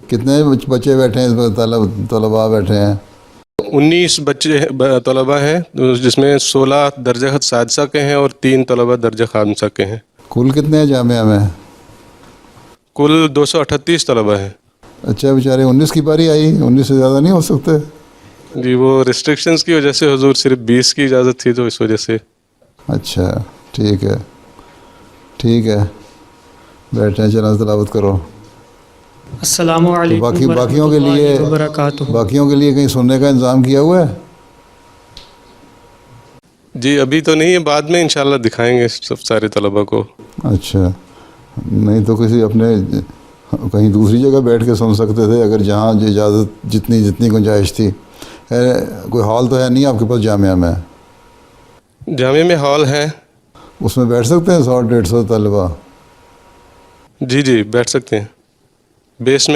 कितने बच्चे बैठे हैं इसमें, तलबा बैठे हैं? 19 बच्चे तलबा हैं, जिसमें 16 दर्जा सादसा के हैं और 3 तलबा दर्जा खामसा के हैं। कुल कितने हैं जामिया में? कुल 238 तलबा हैं। अच्छा, बेचारे 19 की बारी आई, 19 से ज़्यादा नहीं हो सकते? जी, वो रिस्ट्रिक्शंस की वजह से हुजूर सिर्फ 20 की इजाज़त थी, तो इस वजह से। अच्छा, ठीक है, ठीक है, बैठे, चला तिलावत करो। अस्सलामु तो अलैकुम बाकियों के लिए वरहमतुल्लाहि वबरकातुहू। बाकियों के लिए कहीं सुनने का इंतज़ाम किया हुआ है? जी, अभी तो नहीं है, बाद में इंशाल्लाह दिखाएंगे सब सारे तलबा को। अच्छा, नहीं तो किसी अपने कहीं दूसरी जगह बैठ के सुन सकते थे, अगर जहाँ जो इजाज़त जितनी जितनी गुंजाइश थी। कोई हॉल तो है नहीं आपके पास जामिया में? जामिया में हॉल है। उसमें बैठ सकते हैं 100-150 तलबा? जी जी, बैठ सकते हैं। बेस में